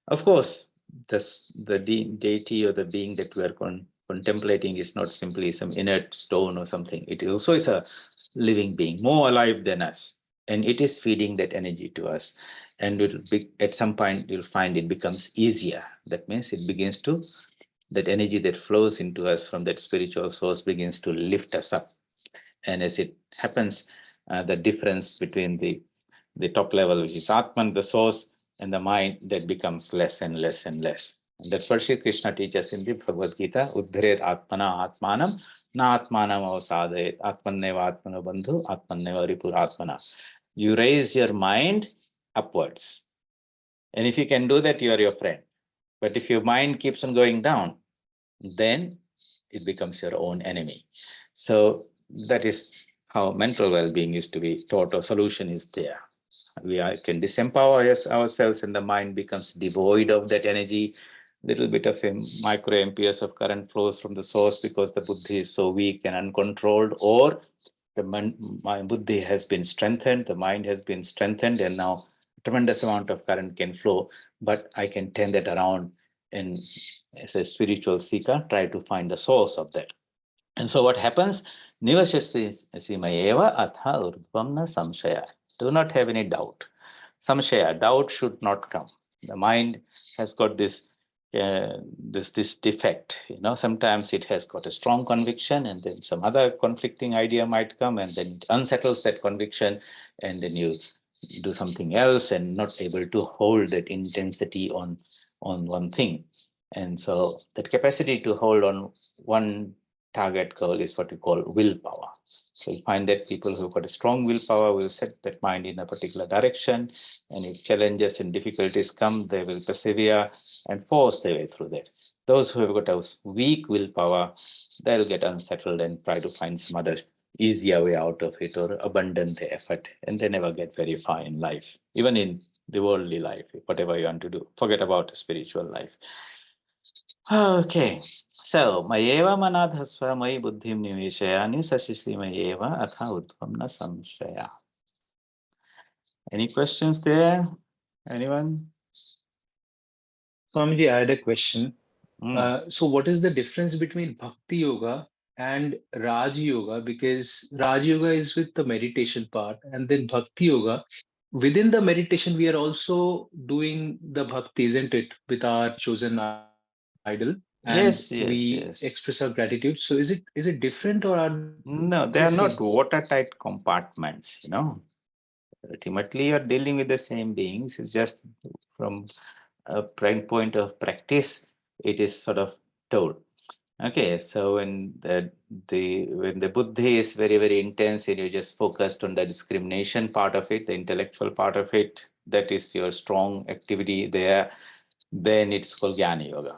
Speaker 1: of course, the deity or the being that we are contemplating is not simply some inert stone or something. It also is a living being, more alive than us. And it is feeding that energy to us. And it'll be, at some point, you'll find it becomes easier. That means it begins to, that energy that flows into us from that spiritual source begins to lift us up. And as it happens, the difference between the top level, which is Atman, the source, and the mind, that becomes less and less and less. And that's what Sri Krishna teaches in the Bhagavad Gita, Uddharet Atmana Atmanam, Na Atmanam Avasadayet, Atmanneva Atmana Bandhu, Atmanneva Ripur Atmana. You raise your mind upwards. And if you can do that, you are your friend. But if your mind keeps on going down, then it becomes your own enemy. So that is how mental well-being is to be taught, or solution is there. Can disempower ourselves and the mind becomes devoid of that energy. Little bit of a micro amperes of current flows from the source because the buddhi is so weak and uncontrolled, or my buddhi has been strengthened, the mind has been strengthened, and now tremendous amount of current can flow, but I can turn that around and as a spiritual seeker, try to find the source of that. And so what happens? Nivashasimayeva atha urdhvam na samshaya. Do not have any doubt. Samshaya, doubt should not come. The mind has got this defect. Sometimes it has got a strong conviction, and then some other conflicting idea might come, and then it unsettles that conviction, and then you do something else, and not able to hold that intensity on one thing. And so that capacity to hold on one target goal is what we call willpower. So you find that people who've got a strong willpower will set that mind in a particular direction, and if challenges and difficulties come, they will persevere and force their way through that. Those who have got a weak willpower, they'll get unsettled and try to find some other easier way out of it, or abandon the effort, and they never get very far in life, even in the worldly life, whatever you want to do. Forget about spiritual life. Okay. So, mayeva manadhasva mayi buddhim niveshaya nusashisi mayeva atha udvam na samshaya. Any questions there? Anyone?
Speaker 2: Swamiji, I had a question.
Speaker 1: Mm.
Speaker 2: So, what is the difference between Bhakti Yoga and Raj Yoga? Because Raj Yoga is with the meditation part, and then Bhakti Yoga. Within the meditation, we are also doing the bhakti, isn't it, with our chosen idol, and we
Speaker 1: Yes, yes,
Speaker 2: express our
Speaker 1: yes.
Speaker 2: gratitude. So, is it different, or are they same?
Speaker 1: No, they are not watertight compartments, Ultimately, you're dealing with the same beings. It's just from a point of practice, it is sort of told. Okay, so when the buddhi is very, very intense and you're just focused on the discrimination part of it, the intellectual part of it, that is your strong activity there, then it's called Jnana Yoga.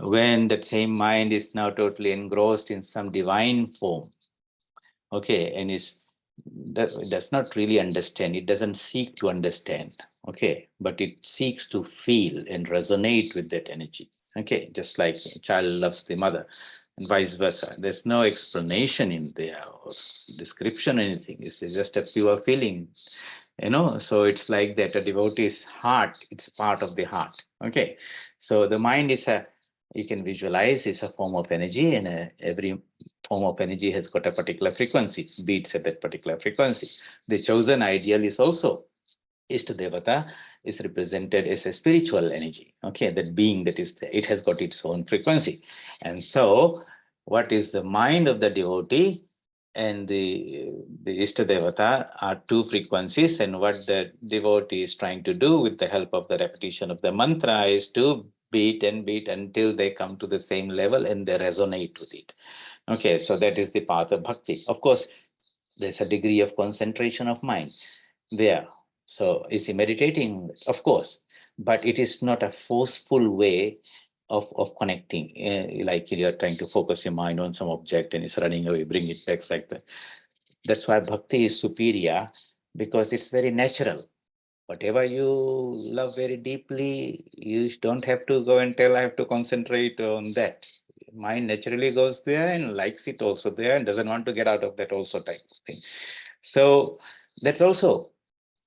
Speaker 1: When that same mind is now totally engrossed in some divine form, okay, and does not really understand, it doesn't seek to understand, okay, but it seeks to feel and resonate with that energy, okay, just like a child loves the mother and vice versa. There's no explanation in there or description or anything. It's just a pure feeling, so it's like that a devotee's heart, it's part of the heart, okay. So the mind is you can visualize, is a form of energy, and every form of energy has got a particular frequency, beats at that particular frequency. The chosen ideal is also Ishta Devata, is represented as a spiritual energy. Okay, that being that is there, it has got its own frequency. And so, what is the mind of the devotee and the Ishta Devata are two frequencies, and what the devotee is trying to do with the help of the repetition of the mantra is to beat and beat until they come to the same level and they resonate with it. Okay, so that is the path of bhakti. Of course, there's a degree of concentration of mind there. So is he meditating? Of course, but it is not a forceful way of connecting. Like you're trying to focus your mind on some object and it's running away, bring it back like that. That's why bhakti is superior, because it's very natural. Whatever you love very deeply, you don't have to go and tell, I have to concentrate on that. Mind naturally goes there and likes it also there and doesn't want to get out of that also type of thing. So that's also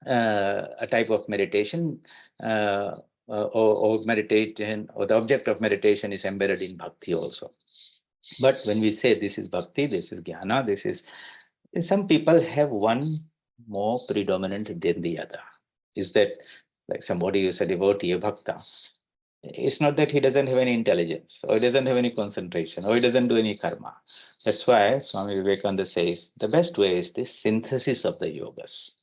Speaker 1: a type of meditation, or meditation, or the object of meditation is embedded in bhakti also. But when we say this is bhakti, this is jnana, this is, some people have one more predominant than the other. Is that like somebody is a devotee, a bhakta? It's not that he doesn't have any intelligence, or he doesn't have any concentration, or he doesn't do any karma. That's why Swami Vivekananda says the best way is this synthesis of the yogas,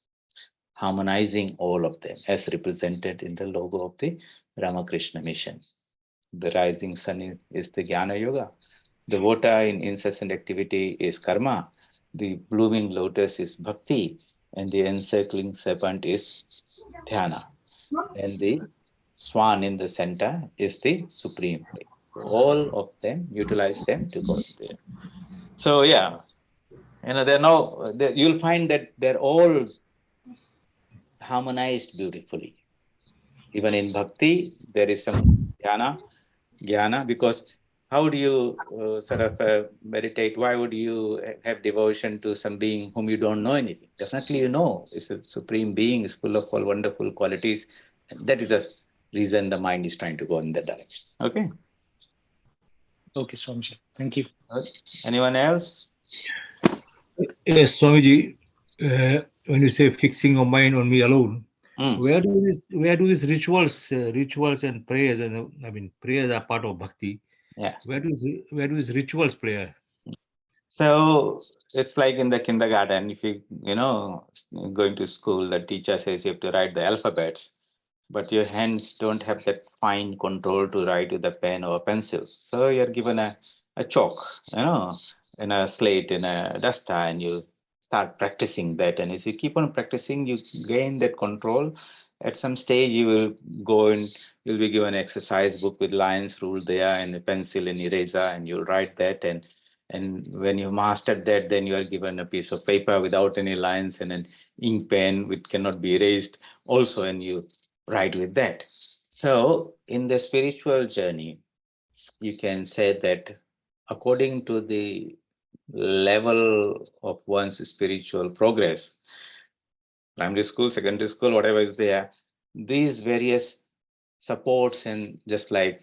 Speaker 1: harmonizing all of them as represented in the logo of the Ramakrishna mission. The rising sun is the Jnana Yoga. The water in incessant activity is karma. The blooming lotus is bhakti. And the encircling serpent is dhyana. And the swan in the center is the supreme thing. So all of them, utilize them to go there. So yeah, you'll find that they're all harmonized beautifully. Even in bhakti, there is some jnana, because how do you sort of meditate? Why would you have devotion to some being whom you don't know anything? Definitely, it's a supreme being, is full of all wonderful qualities. That is a reason the mind is trying to go in that direction. Okay.
Speaker 2: Okay, Swamiji. Thank you.
Speaker 1: Anyone else?
Speaker 3: Yes, Swamiji, when you say fixing your mind on me alone,
Speaker 1: Mm,
Speaker 3: where do these rituals and prayers, and I mean prayers are part of bhakti.
Speaker 1: yeah.
Speaker 3: Where do these rituals play?
Speaker 1: So it's like in the kindergarten, if going to school, the teacher says you have to write the alphabets, but your hands don't have that fine control to write with a pen or a pencil. So you're given a chalk, in a slate, in a duster, and you start practicing that. And as you keep on practicing, you gain that control. At some stage, you will go and you'll be given an exercise book with lines ruled there and a pencil and eraser, and you'll write that. And when you mastered that, then you are given a piece of paper without any lines and an ink pen which cannot be erased also, and you write with that. So in the spiritual journey, you can say that according to the level of one's spiritual progress, primary school, secondary school, whatever is there, these various supports, and just like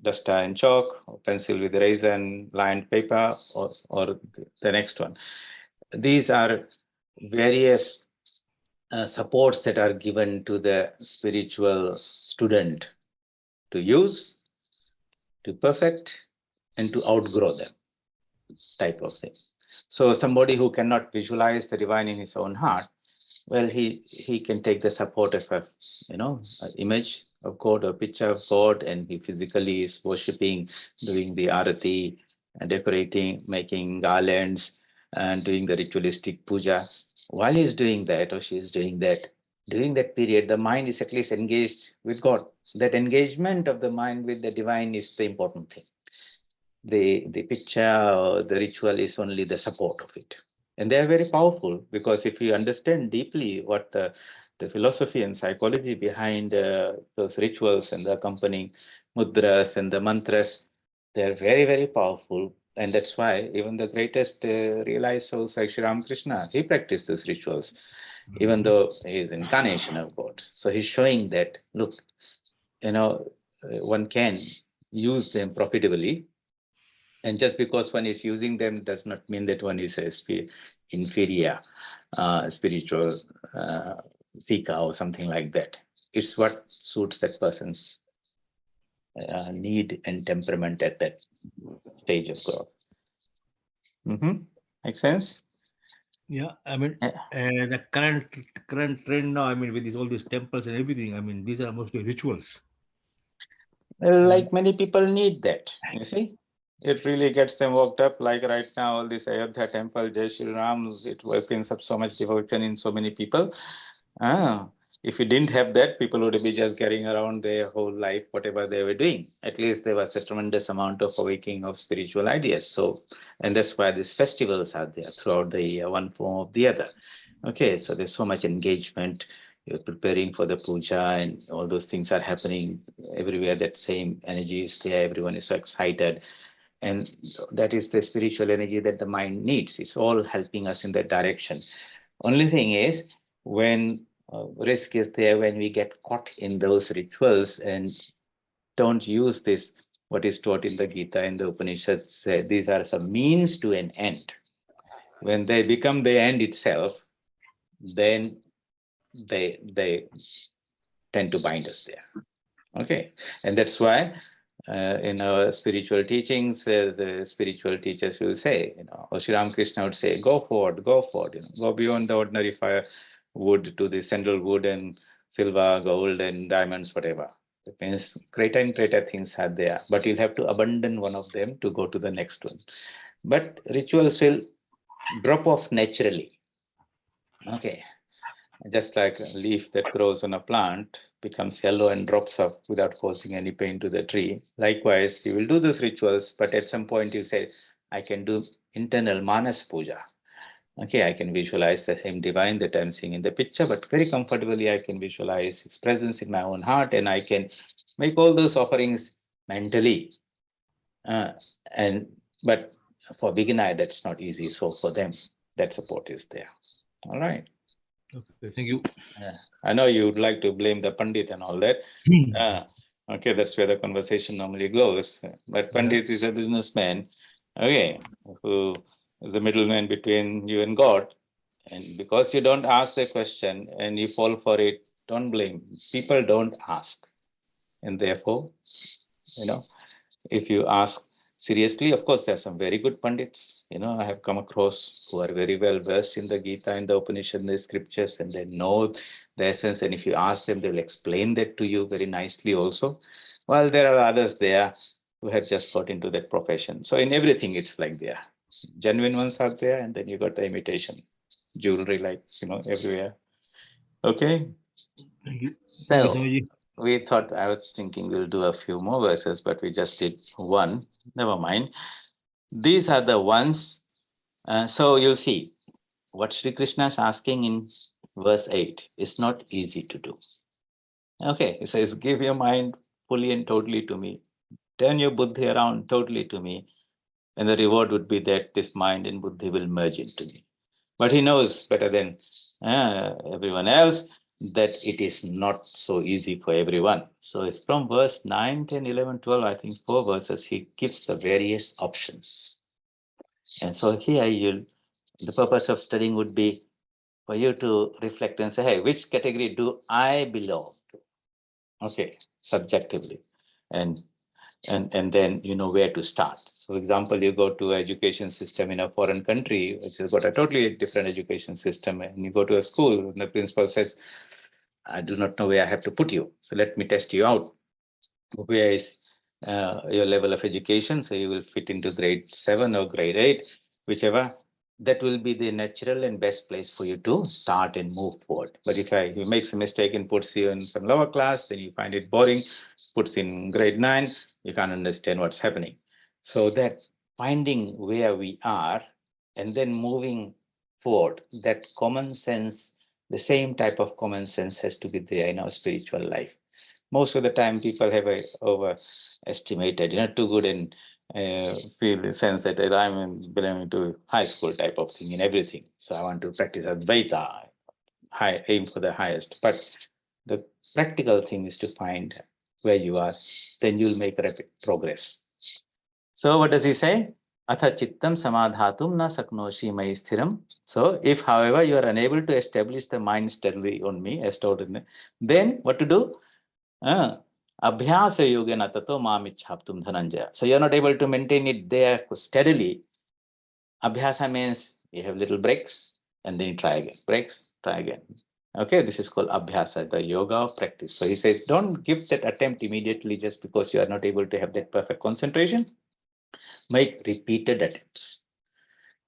Speaker 1: duster and chalk, or pencil with eraser and lined paper, or the next one. These are various supports that are given to the spiritual student to use, to perfect, and to outgrow them, type of thing. So somebody who cannot visualize the divine in his own heart, well, he can take the support of an image of God or picture of God, and he physically is worshipping, doing the arati, and decorating, making garlands, and doing the ritualistic puja. While he's doing that, or she is doing that, during that period, the mind is at least engaged with God. That engagement of the mind with the divine is the important thing. The picture or the ritual is only the support of it. And they are very powerful, because if you understand deeply what the philosophy and psychology behind those rituals and the accompanying mudras and the mantras, they are very, very powerful. And that's why even the greatest realized souls like Sri Ramakrishna, he practiced these rituals, even though he is incarnation of God. So he's showing that, look, one can use them profitably, and just because one is using them does not mean that one is a inferior spiritual seeker or something like that. It's what suits that person's need and temperament at that stage of growth. Make sense?
Speaker 3: Yeah, I mean,
Speaker 1: Yeah.
Speaker 3: the current trend now, I mean, with all these temples and everything, I mean, these are mostly rituals.
Speaker 1: Like many people need that, you see. It really gets them worked up. Like right now, all this Ayodhya temple, Jai Shri Ram, it opens up so much devotion in so many people. Ah, if we didn't have that, people would be just carrying around their whole life, whatever they were doing. At least there was a tremendous amount of awakening of spiritual ideas. So, and that's why these festivals are there throughout the year, one form or the other. Okay, so there's so much engagement. You're preparing for the puja, and all those things are happening everywhere. That same energy is there. Everyone is so excited. And that is the spiritual energy that the mind needs. It's all helping us in that direction. Only thing is, when risk is there, when we get caught in those rituals and don't use this, what is taught in the Gita and the Upanishads, these are some means to an end. When they become the end itself, then they tend to bind us there. Okay, and that's why in our spiritual teachings, the spiritual teachers will say, or Sri Ramakrishna would say, go forward, go beyond the ordinary fire wood to the sandalwood and silver, gold, and diamonds, whatever. That means greater and greater things are there, but you'll have to abandon one of them to go to the next one. But rituals will drop off naturally. Okay, just like a leaf that grows on a plant becomes yellow and drops off without causing any pain to the tree. Likewise, you will do these rituals, but at some point you say, I can do internal manas puja. Okay, I can visualize the same divine that I'm seeing in the picture, but very comfortably I can visualize his presence in my own heart, and I can make all those offerings mentally. Uh, and but for beginner, that's not easy. So for them, that support is there. All right.
Speaker 3: Okay, thank you.
Speaker 1: I know you would like to blame the Pandit and all that. Okay, that's where the conversation normally goes. But Pandit is a businessman, okay, who is the middleman between you and God. And because you don't ask the question and you fall for it, don't blame. People don't ask. And therefore, if you ask seriously, of course, there are some very good Pandits, I have come across who are very well versed in the Gita and the Upanishad and the scriptures, and they know the essence. And if you ask them, they will explain that to you very nicely also. While there are others there who have just got into that profession. So in everything, it's like there. Genuine ones are there, and then you got the imitation jewelry, like, everywhere. Okay.
Speaker 3: Thank you. Thank you,
Speaker 1: So
Speaker 3: Swamiji.
Speaker 1: I was thinking we'll do a few more verses, but we just did one. Never mind. These are the ones. So you'll see what Sri Krishna is asking in verse 8 is not easy to do. Okay, it says, give your mind fully and totally to me. Turn your buddhi around totally to me. And the reward would be that this mind and buddhi will merge into me. But he knows better than everyone else that it is not so easy for everyone. So from verse 9, 10, 11, 12, I think 4 verses, he gives the various options. And so here the purpose of studying would be for you to reflect and say, hey, which category do I belong to? Okay, subjectively. And then you know where to start. So, for example, you go to education system in a foreign country, which has got a totally different education system, and you go to a school, and the principal says, I do not know where I have to put you. So let me test you out. Where is your level of education? So you will fit into grade 7 or grade 8, whichever. That will be the natural and best place for you to start and move forward. But if you make a mistake and puts you in some lower class, then you find it boring, puts in grade 9, you can't understand what's happening. So that finding where we are and then moving forward, that common sense, the same type of common sense has to be there in our spiritual life. Most of the time people have overestimated, too good and feel the sense that I'm belonging to high school type of thing in everything. So I want to practice Advaita, aim for the highest. But the practical thing is to find where you are, then you'll make rapid progress. So what does he say? Atha chittam samadhatum na saknoshi mai sthiram. So if, however, you are unable to establish the mind steadily on me, as told in, then what to do? Abhyasa yogena tato mamichhaptum dhananjaya. So you're not able to maintain it there steadily. Abhyasa means you have little breaks and then you try again. Breaks, try again. Okay, this is called abhyasa, the yoga of practice. So he says, don't give that attempt immediately just because you are not able to have that perfect concentration. Make repeated attempts.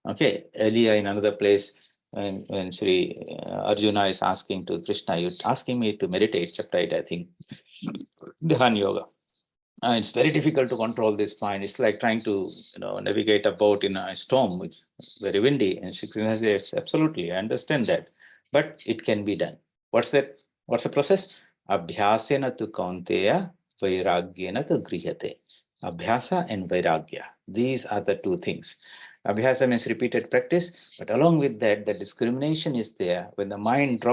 Speaker 1: Okay, earlier in another place, when Sri Arjuna is asking to Krishna, you're asking me to meditate, chapter 8, I think, Dhyan Yoga. It's very difficult to control this mind. It's like trying to navigate a boat in a storm. It's very windy. And Shri Krishna says, absolutely, I understand that. But it can be done. What's that? What's the process? Abhyasena tu kaunteya, vairagyena tu grihate. Abhyasa and vairagya. These are the two things. Abhyasa means repeated practice, but along with that, the discrimination is there. When the mind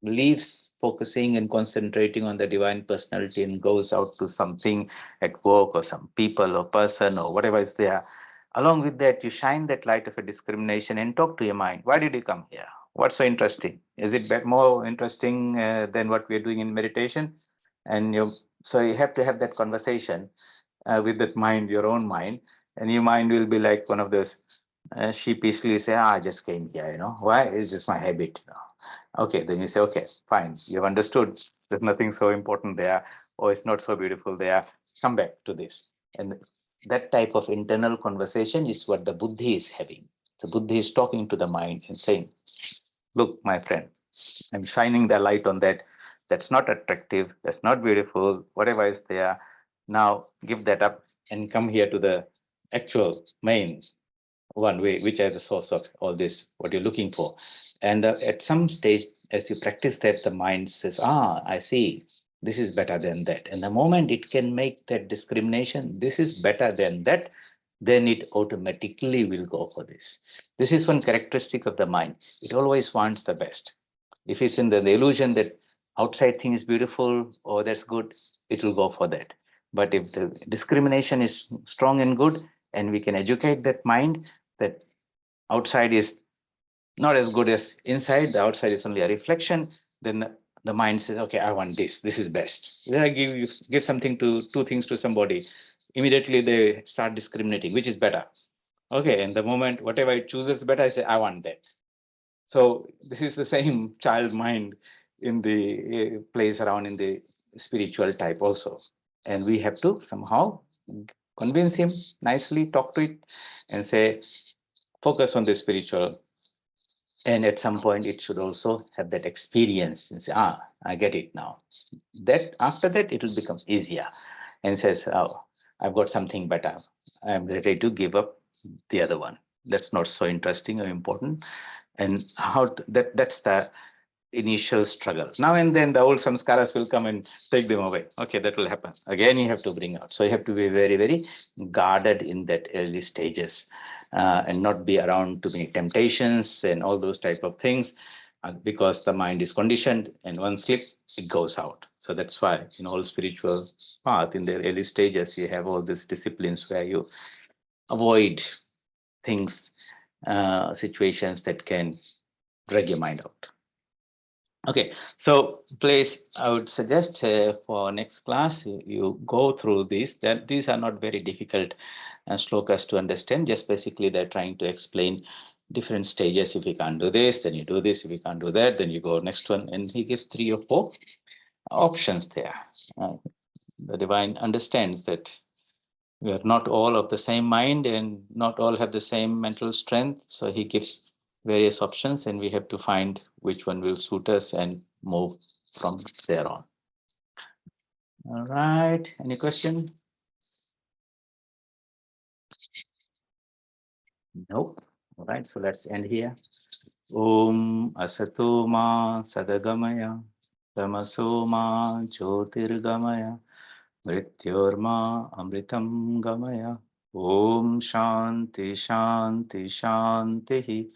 Speaker 1: leaves focusing and concentrating on the divine personality and goes out to something at work or some people or person or whatever is there, along with that, you shine that light of a discrimination and talk to your mind. Why did you come here? What's so interesting? Is it more interesting than what we're doing in meditation? So you have to have that conversation with that mind, your own mind, and your mind will be like one of those sheepishly say, I just came here, why? It's just my habit. Okay, then you say, okay, fine, you've understood. There's nothing so important there, or it's not so beautiful there. Come back to this. And that type of internal conversation is what the buddhi is having. The buddhi is talking to the mind and saying, look, my friend, I'm shining the light on that. That's not attractive. That's not beautiful. Whatever is there, now give that up and come here to the actual main one way, which is the source of all this, what you're looking for. And at some stage, as you practice that, the mind says, I see, this is better than that. And the moment it can make that discrimination, this is better than that, then it automatically will go for this. This is one characteristic of the mind. It always wants the best. If it's in the illusion that outside thing is beautiful or that's good, it will go for that. But if the discrimination is strong and good, and we can educate that mind that outside is not as good as inside, the outside is only a reflection, then the mind says, okay, I want this, this is best. Then I give something to two things to somebody, immediately they start discriminating, which is better. Okay, and the moment whatever I choose is better, I say, I want that. So this is the same child mind in the plays around in the spiritual type also. And we have to somehow convince him nicely, talk to it and say, focus on the spiritual. And at some point, it should also have that experience and say, I get it now. That after that, it will become easier and says, oh, I've got something better. I'm ready to give up the other one. That's not so interesting or important. And that's the initial struggle. Now and then the old samskaras will come and take them away. Okay, that will happen. Again, you have to bring out. So you have to be very, very guarded in that early stages and not be around too many temptations and all those type of things because the mind is conditioned and one slip, it goes out. So that's why in all spiritual path in the early stages, you have all these disciplines where you avoid things, situations that can drag your mind out. Okay, so please, I would suggest for next class, you go through these. That these are not very difficult shlokas to understand. Just basically, they're trying to explain different stages. If you can't do this, then you do this. If you can't do that, then you go next one. And he gives 3 or 4 options there. The divine understands that we are not all of the same mind and not all have the same mental strength. So he gives various options and we have to find which one will suit us and move from there on. All right. Any question? Nope. All right. So let's end here. Om Asato Ma Sadagamaya Tamaso Ma Jyotirgamaya Mrityorma Amritam Gamaya Om Shanti Shanti Shanti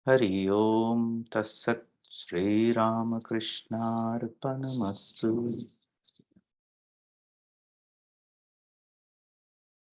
Speaker 1: Hari Om Tassat Shri Ramakrishna Arpanamastu.